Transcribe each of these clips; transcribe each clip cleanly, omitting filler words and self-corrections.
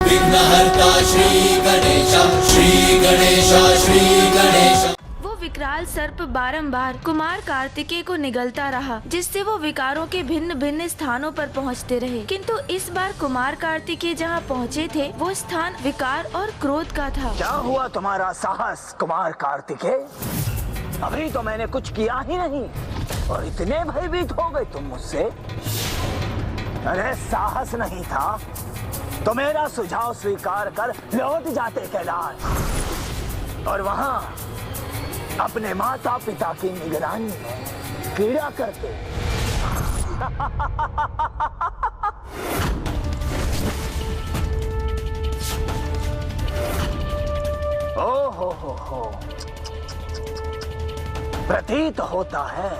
विघ्नहर्ता श्री गणेश, श्री गणेश, श्री गणेश। वो विकराल सर्प बारंबार कुमार कार्तिकेय को निगलता रहा, जिससे वो विकारों के भिन्न भिन्न स्थानों पर पहुंचते रहे। किंतु इस बार कुमार कार्तिकेय जहां पहुंचे थे, वो स्थान विकार और क्रोध का था। क्या हुआ तुम्हारा साहस कुमार कार्तिकेय? अभी तो मैंने कुछ किया ही नहीं और इतने भयभीत हो गए तुम मुझसे। अरे साहस नहीं था तो मेरा सुझाव स्वीकार कर लौट जाते कैलाश और वहां अपने माता पिता की निगरानी में क्रीड़ा करते। ओ हो, प्रतीत होता है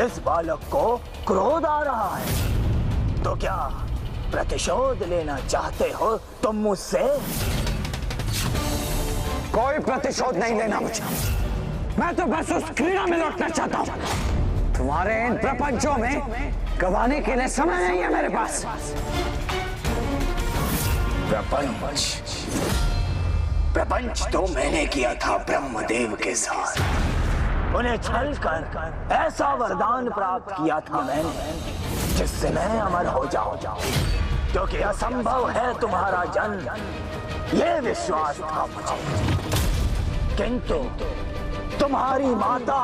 इस बालक को क्रोध आ रहा है। तो क्या प्रतिशोध लेना चाहते हो तुम मुझसे? कोई प्रतिशोध नहीं लेना मुझे। मैं तो बस उस क्रीड़ा में लौटना चाहता हूँ। तुम्हारे इन प्रपंचों में गवाने के लिए समय नहीं है मेरे पास। प्रपंच तो मैंने किया था ब्रह्मदेव के साथ। उन्हें छल कर ऐसा वरदान प्राप्त किया था मैंने जिससे मैं अमर हो जाऊं, क्योंकि असंभव है तुम्हारा जन्म, ये विश्वास था मुझे। किंतु तुम्हारी माता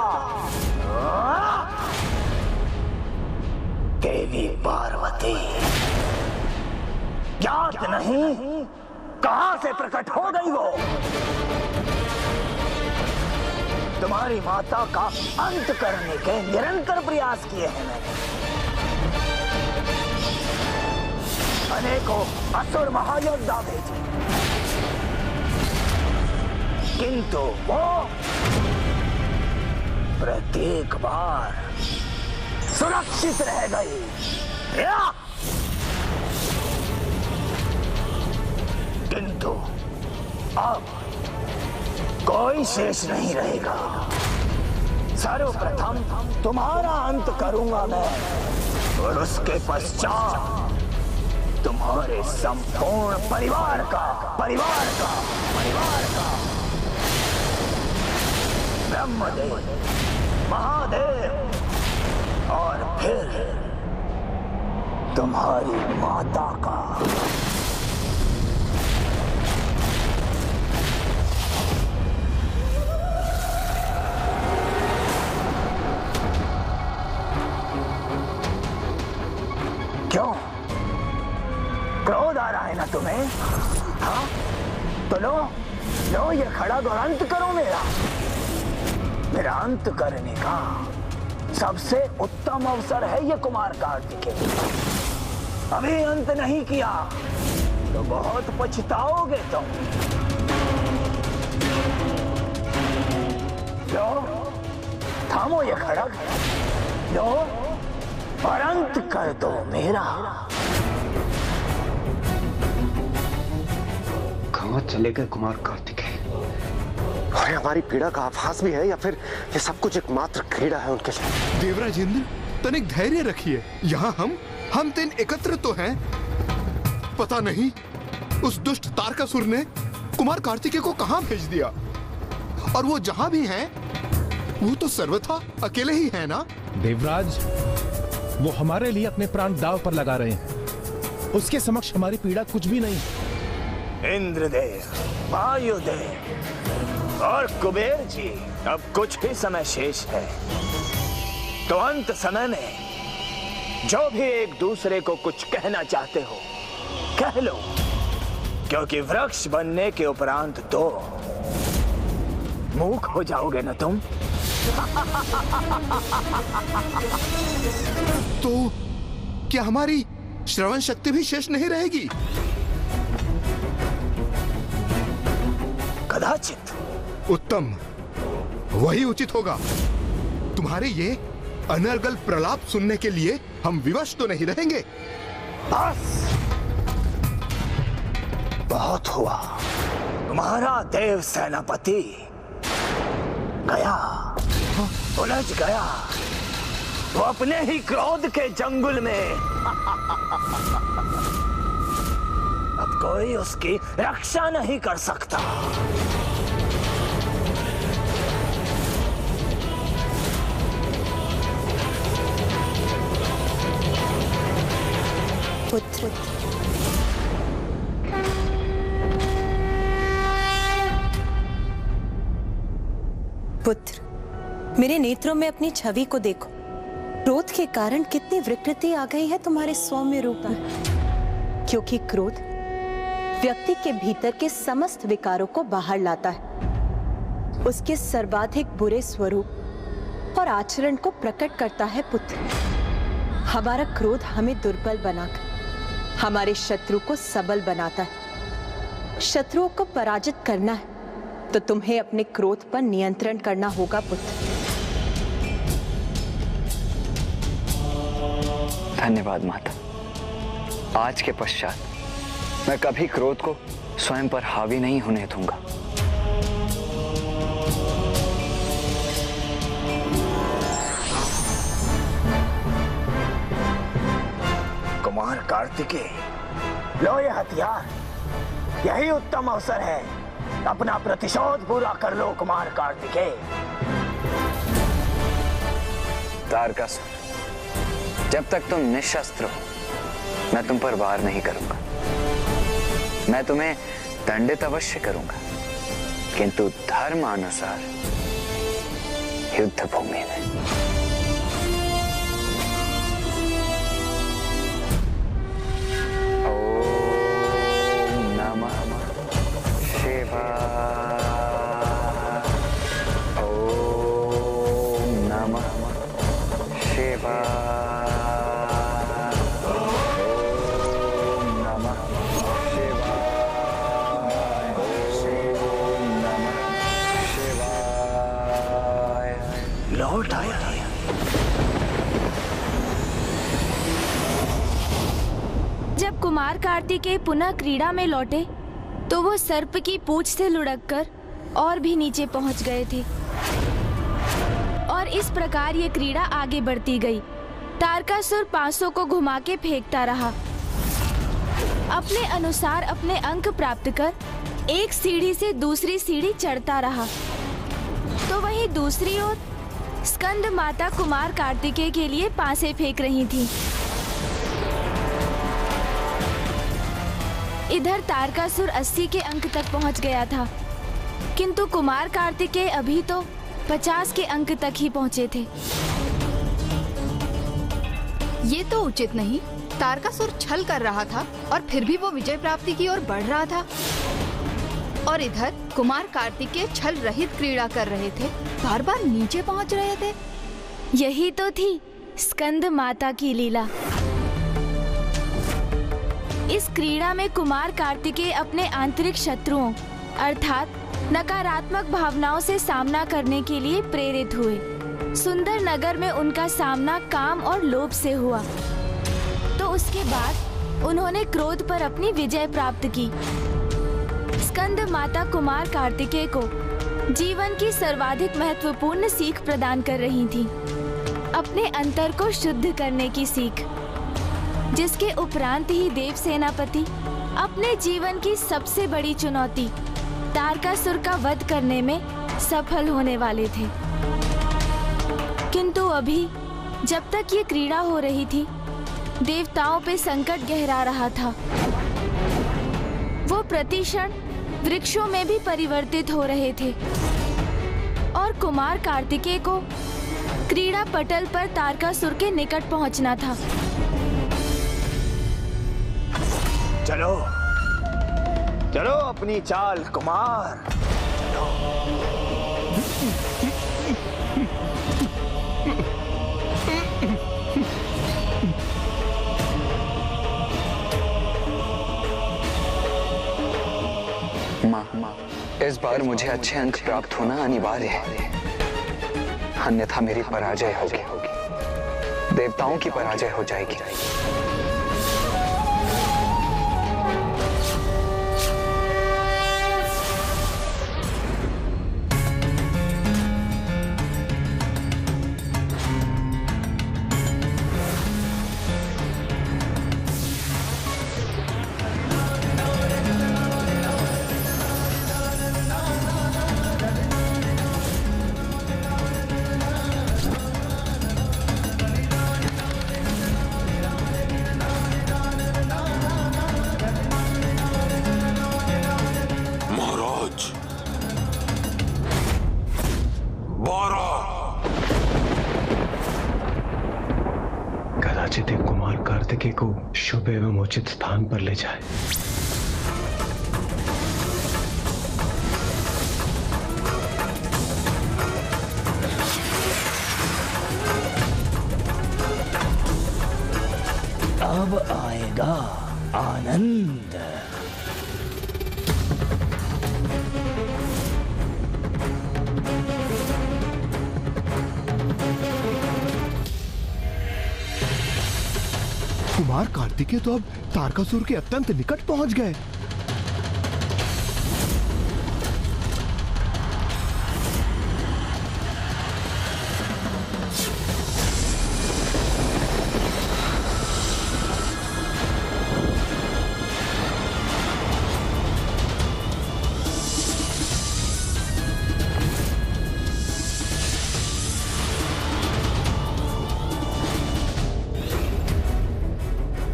देवी पार्वती ज्ञात नहीं कहां से प्रकट हो गई वो। तुम्हारी माता का अंत करने के निरंतर प्रयास किए हैं मैंने। अनेकों असुर महायोद्धा भेजे, किंतु वो प्रत्येक बार सुरक्षित रह गई। किंतु अब कोई शेष नहीं रहेगा। सर्वप्रथम तुम्हारा अंत करूंगा मैं और उसके पश्चात तुम्हारे संपूर्ण परिवार का ब्रह्मदेव, महादेव और फिर तुम्हारी माता का। क्यों क्रोध आ रहा है ना तुम्हें? हाँ तो लो ये खड़ा और अंत करो मेरा अंत करने का सबसे उत्तम अवसर है ये कुमार कार्तिकेय। अभी अंत नहीं किया तो बहुत पछताओगे तुम। लो थामो ये खड़ग, लो और अंत कर दो मेरा। कहां चले गए कुमार कार्तिकेय? और हमारी पीड़ा का आभास भी है या फिर ये सब कुछ एकमात्र क्रीड़ा है उनके लिए? देवराज इंद्र, तनिक धैर्य रखिए। यहाँ हम तीन एकत्र तो हैं। पता नहीं उस दुष्ट तारकासुर ने कुमार कार्तिकेय को कहां भेज दिया, और वो जहां भी हैं वो तो सर्वथा अकेले ही है ना? देवराज, वो हमारे लिए अपने प्राण दांव पर लगा रहे हैं। उसके समक्ष हमारी पीड़ा कुछ भी नहीं। इंद्रदेव, वायुदेव और कुबेर जी, अब कुछ ही समय शेष है, तो अंत समय में जो भी एक दूसरे को कुछ कहना चाहते हो कह लो, क्योंकि वृक्ष बनने के उपरांत तो मूक हो जाओगे ना तुम। तो क्या हमारी श्रवण शक्ति भी शेष नहीं रहेगी? कदाचित। उत्तम, वही उचित होगा। तुम्हारे ये अनर्गल प्रलाप सुनने के लिए हम विवश तो नहीं रहेंगे। बस बहुत हुआ। तुम्हारा देव सेनापति गया, उलझ गया वो अपने ही क्रोध के जंगल में। अब कोई उसकी रक्षा नहीं कर सकता। पुत्र, पुत्र, मेरे नेत्रों में अपनी छवि को देखो। क्रोध के कारण कितनी विकृति आ गई है तुम्हारे सौम्य रूप में। क्योंकि क्रोध व्यक्ति के भीतर के समस्त विकारों को बाहर लाता है, उसके सर्वाधिक बुरे स्वरूप और आचरण को प्रकट करता है। पुत्र, हमारा क्रोध हमें दुर्बल बनाकर हमारे शत्रु को सबल बनाता है। शत्रुओं को पराजित करना है तो तुम्हें अपने क्रोध पर नियंत्रण करना होगा। पुत्र, धन्यवाद माता। आज के पश्चात मैं कभी क्रोध को स्वयं पर हावी नहीं होने दूंगा। कुमार कार्तिकेय, लो ये हथियार, यही उत्तम अवसर है। अपना प्रतिशोध पूरा कर लो कुमार कार्तिकेय। तारकासुर, जब तक तुम निशस्त्र हो मैं तुम पर वार नहीं करूंगा। मैं तुम्हें दंडित अवश्य करूंगा, किंतु धर्मानुसार युद्ध भूमि में। ओम नमः शिवाय। ओम नमः शिवाय। लौट आया। जब कुमार कार्तिकेय पुनः क्रीड़ा में लौटे तो वो सर्प की पूंछ से लुढ़ककर और भी नीचे पहुंच गए थे और इस प्रकार ये क्रीड़ा आगे बढ़ती गई। तारकासुर पांसों को घुमा के फेंकता रहा। अपने अनुसार अपने अंक प्राप्त कर एक सीढ़ी से दूसरी सीढ़ी चढ़ता रहा। तो वहीं दूसरी ओर स्कंद माता कुमार कार्तिकेय के लिए पासे फेंक रही थी। इधर तारकासुर 80 के अंक तक पहुंच गया था, किंतु कुमार कार्तिकेय अभी तो 50 के अंक तक ही पहुंचे थे। ये तो उचित नहीं। तारकासुर छल कर रहा था और फिर भी वो विजय प्राप्ति की ओर बढ़ रहा था, और इधर कुमार कार्तिकेय छल रहित क्रीड़ा कर रहे थे, बार बार नीचे पहुंच रहे थे। यही तो थी स्कंद माता की लीला। इस क्रीड़ा में कुमार कार्तिकेय अपने आंतरिक शत्रुओं अर्थात नकारात्मक भावनाओं से सामना करने के लिए प्रेरित हुए। सुंदर नगर में उनका सामना काम और लोभ से हुआ, तो उसके बाद उन्होंने क्रोध पर अपनी विजय प्राप्त की। स्कंद माता कुमार कार्तिकेय को जीवन की सर्वाधिक महत्वपूर्ण सीख प्रदान कर रही थी, अपने अंतर को शुद्ध करने की सीख, जिसके उपरांत ही देव सेनापति अपने जीवन की सबसे बड़ी चुनौती तारकासुर का वध करने में सफल होने वाले थे। किंतु अभी जब तक ये क्रीड़ा हो रही थी, देवताओं पे संकट गहरा रहा था। वो प्रतिक्षण वृक्षों में भी परिवर्तित हो रहे थे और कुमार कार्तिकेय को क्रीड़ा पटल पर तारकासुर के निकट पहुंचना था। चलो चलो अपनी चाल कुमार, माँ, इस बार मुझे अच्छे अंक प्राप्त होना अनिवार्य है, अन्यथा मेरी पराजय होगी, देवताओं की पराजय हो जाएगी। को शुभ एवं उचित स्थान पर ले जाए। अब आएगा आनंद। कुमार कार्तिकेय तो अब तारकासुर के अत्यंत निकट पहुंच गए।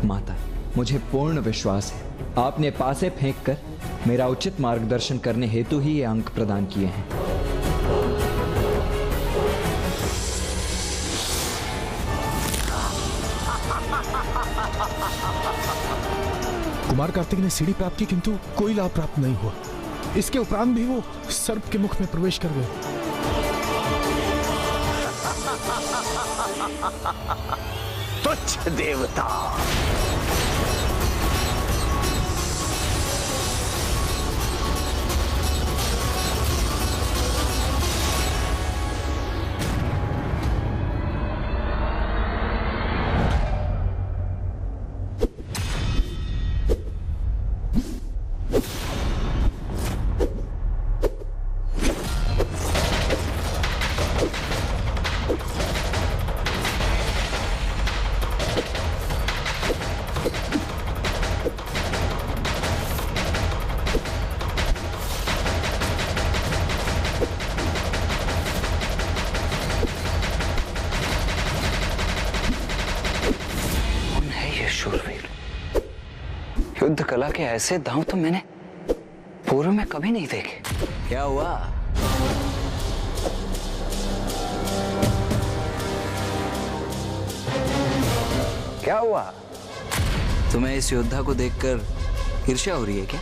माता, मुझे पूर्ण विश्वास है आपने पासे फेंककर मेरा उचित मार्गदर्शन करने हेतु ही ये अंक प्रदान किए हैं। कुमार कार्तिक ने सीढ़ी प्राप्त की किंतु कोई लाभ प्राप्त नहीं हुआ। इसके उपरांत भी वो सर्प के मुख में प्रवेश कर गए। तुच्छ देवता, युद्ध कला के ऐसे दांव तो मैंने पूर्व में कभी नहीं देखे। क्या हुआ? क्या हुआ? तुम्हें इस योद्धा को देखकर ईर्ष्या हो रही है क्या?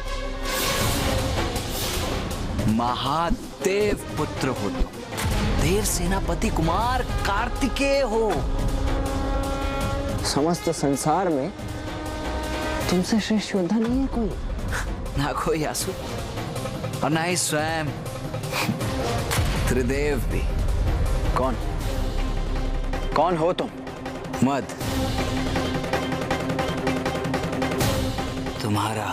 महादेव पुत्र हो तुम, देव सेनापति कुमार कार्तिकेय हो। समस्त संसार में तुमसे श्रेष्ठ योद्धा नहीं है कोई, ना कोई आसु और ना ही स्वयं त्रिदेव भी। कौन हो तुम? मद, तुम्हारा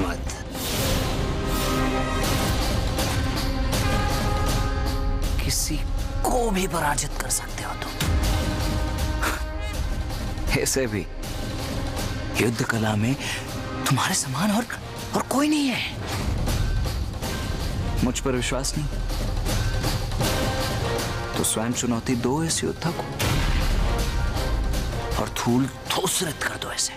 मद। किसी को भी पराजित कर सकते हो तुम। ऐसे भी युद्ध कला में तुम्हारे समान और कोई नहीं है। मुझ पर विश्वास नहीं तो स्वयं चुनौती दो इस योद्धा को और धूल धूसरित कर दो ऐसे।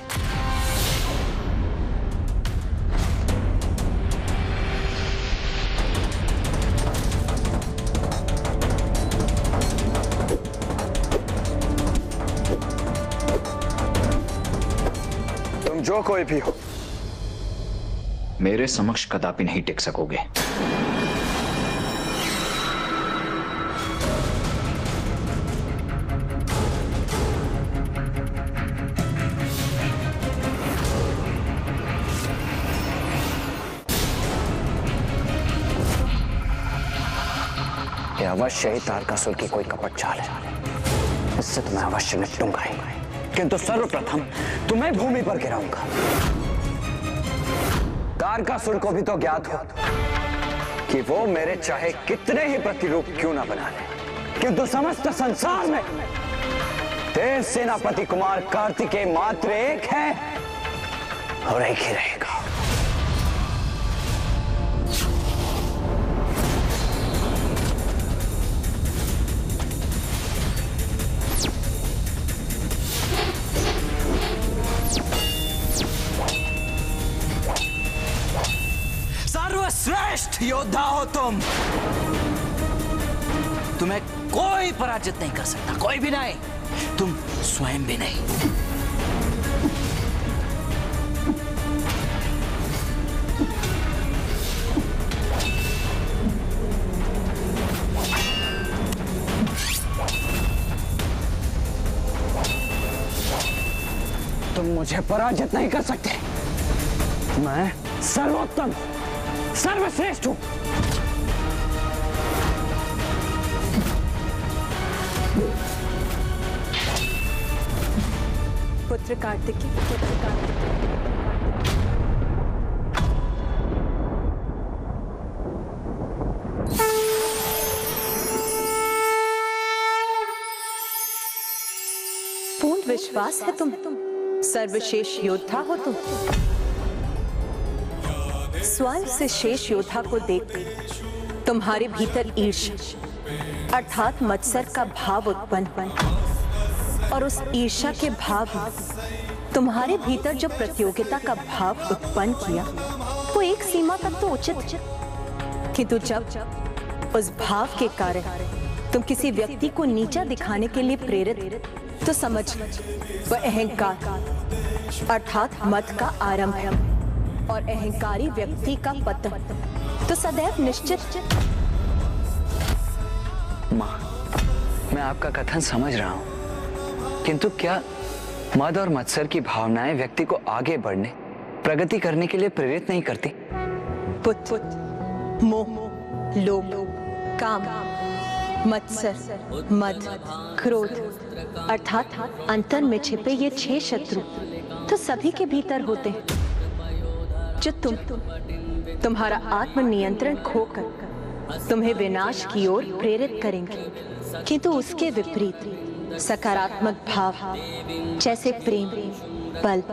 जो कोई भी हो, मेरे समक्ष कदापि नहीं टिक सकोगे। यह अवश्य ही तारकासुर की कोई कपट चाल है। इससे तुम्हें अवश्य निपटूंगा ही, किंतु सर्वप्रथम तुम्हें भूमि पर गिराऊंगा। तारकासुर को भी तो ज्ञात हो कि वो मेरे चाहे कितने ही प्रतिरूप क्यों ना बना ले, किंतु समस्त संसार में देव सेनापति कुमार कार्तिकेय मात्र एक है और एक ही रहेगा। सर्वश्रेष्ठ योद्धा हो तुम। तुम्हें कोई पराजित नहीं कर सकता, कोई भी नहीं, तुम स्वयं भी नहीं। मुझे पराजित नहीं कर सकते। मैं सर्वोत्तम, सर्वश्रेष्ठ हूं। पुत्र कार्तिकेय, पुत्र कार्तिकेय। पूर्ण विश्वास है तुम सर्वश्रेष्ठ योद्धा हो तुम। स्वयं से शेष योद्धा को देख तुम्हारे भीतर ईर्ष्या अर्थात मत्सर का भाव उत्पन्न, और उस ईर्ष्या के भाव ने तुम्हारे भीतर जो प्रतियोगिता का भाव उत्पन्न किया वो एक सीमा तक तो उचित है, किंतु जब उस भाव के कारण तुम किसी व्यक्ति को नीचा दिखाने के लिए प्रेरित, तो समझ वह अहंकार अर्थात मत का आरंभ है, और अहंकारी व्यक्ति का पतन तो सदैव निश्चित। माँ, मैं आपका कथन समझ रहा हूँ, किंतु क्या मद और मत्सर की भावनाएं व्यक्ति को आगे बढ़ने, प्रगति करने के लिए प्रेरित नहीं करती? पुत्र, मोह, लोभ, काम, मत्सर, मद, क्रोध अर्थात अंतर में छिपे ये 6 शत्रु तो सभी के भीतर होते हैं, जो तुम्हारा आत्मनियंत्रण खोकर तुम्हें विनाश की ओर प्रेरित करेंगे। किंतु उसके विपरीत सकारात्मक भाव जैसे प्रेम, बल,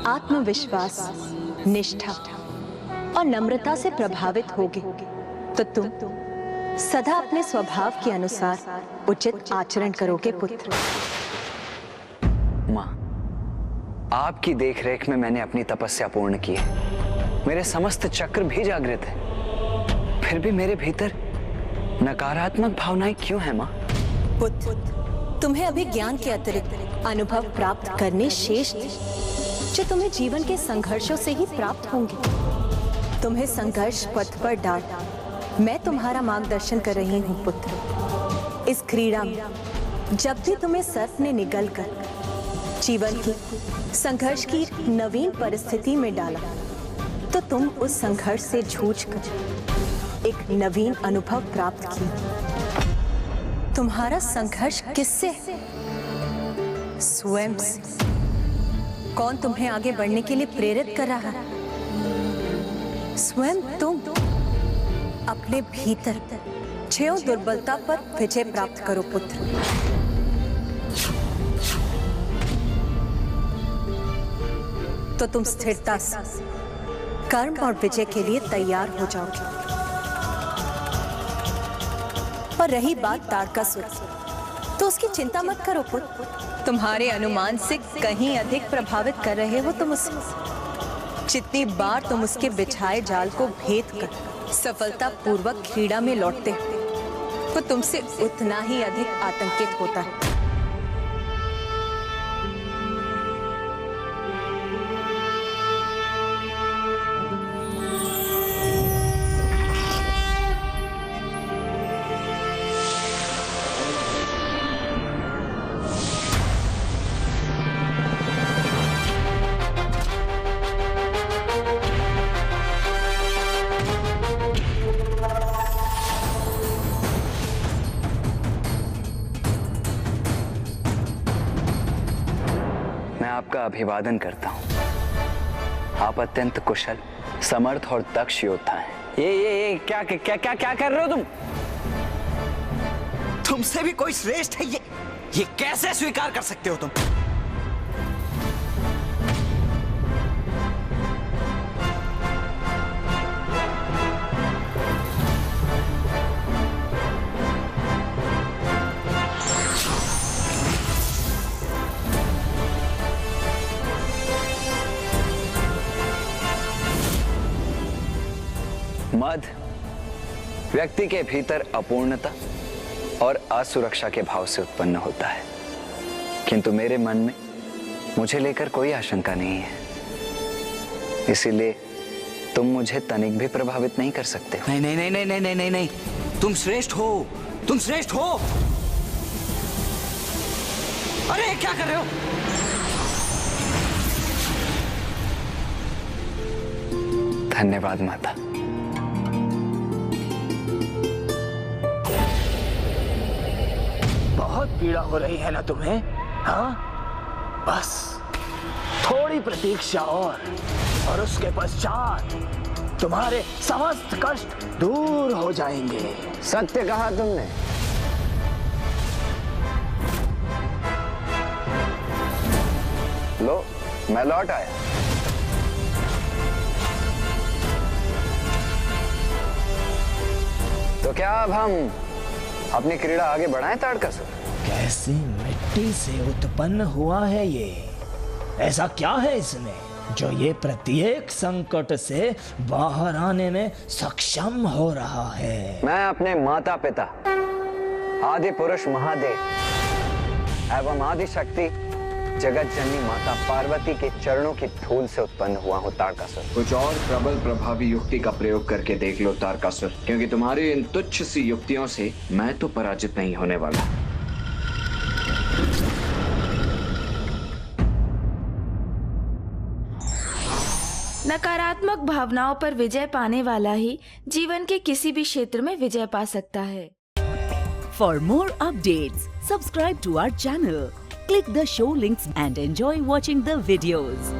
आत्मविश्वास, निष्ठा और नम्रता से प्रभावित होगे, तो तुम सदा अपने स्वभाव के अनुसार उचित आचरण करोगे पुत्र। माँ, आपकी देखरेख में मैंने अपनी तपस्या पूर्ण की है, मेरे समस्त चक्र भी जागृत है, फिर भी मेरे भीतर नकारात्मक भावनाएं क्यों हैं माँ? पुत्र, तुम्हें अभी ज्ञान के अतिरिक्त अनुभव प्राप्त करने शेष थे, जो तुम्हें जीवन के संघर्षों से ही प्राप्त होंगे। तुम्हें संघर्ष पथ पर डाल मैं तुम्हारा मार्गदर्शन कर रही हूँ पुत्र। इस क्रीड़ा में जब भी तुम्हें सर्प ने निगलकर जीवन की संघर्ष की नवीन परिस्थिति में डाला, तो तुम उस संघर्ष से जूझकर एक नवीन अनुभव प्राप्त किया। तुम्हारा संघर्ष किससे? स्वयं से। कौन तुम्हें आगे बढ़ने के लिए प्रेरित कर रहा है? स्वयं तुम। अपने भीतर 6 दुर्बलता पर विजय प्राप्त करो पुत्र। तो तुम स्थिरता से कर्म और विजय के लिए तैयार हो जाओगे। और रही बात तारकासुर, तो उसकी चिंता मत करो पुत्र। तुम्हारे अनुमान से कहीं अधिक प्रभावित कर रहे हो तुम उसे। जितनी बार तुम उसके बिछाए जाल को भेद कर सफलता पूर्वक क्रीड़ा में लौटते हो, तो तुमसे उतना ही अधिक आतंकित होता है। आपका अभिवादन करता हूं। आप अत्यंत कुशल, समर्थ और दक्ष योद्धा हैं। ये क्या क्या क्या क्या कर रहे हो तुम? तुमसे भी कोई श्रेष्ठ है ये कैसे स्वीकार कर सकते हो तुम? मद व्यक्ति के भीतर अपूर्णता और असुरक्षा के भाव से उत्पन्न होता है, किंतु मेरे मन में मुझे लेकर कोई आशंका नहीं है, इसीलिए तुम मुझे तनिक भी प्रभावित नहीं कर सकते हो। नहीं नहीं नहीं नहीं नहीं नहीं नहीं, तुम श्रेष्ठ हो, तुम श्रेष्ठ हो। अरे क्या कर रहे हो? धन्यवाद माता। बहुत पीड़ा हो रही है ना तुम्हें? हाँ, बस थोड़ी प्रतीक्षा और उसके पश्चात तुम्हारे समस्त कष्ट दूर हो जाएंगे। सत्य कहा तुमने। लो, मैं लौट आया। तो क्या अब हम अपनी क्रीड़ा आगे बढ़ाएं ताड़कासुर? कैसी मिट्टी से उत्पन्न हुआ है ये? ऐसा क्या है इसमें जो ये प्रत्येक संकट से बाहर आने में सक्षम हो रहा है? मैं अपने माता पिता आदि पुरुष महादेव एवं आदि शक्ति जगत जननी माता पार्वती के चरणों की धूल से उत्पन्न हुआ हूँ ताड़कासुर। कुछ और प्रबल प्रभावी युक्ति का प्रयोग करके देख लो ताड़कासुर, क्योंकि तुम्हारी इन तुच्छ सी युक्तियों से मैं तो पराजित नहीं होने वाला। नकारात्मक भावनाओं पर विजय पाने वाला ही जीवन के किसी भी क्षेत्र में विजय पा सकता है। For more updates, subscribe to our channel, click the show links and enjoy watching the videos.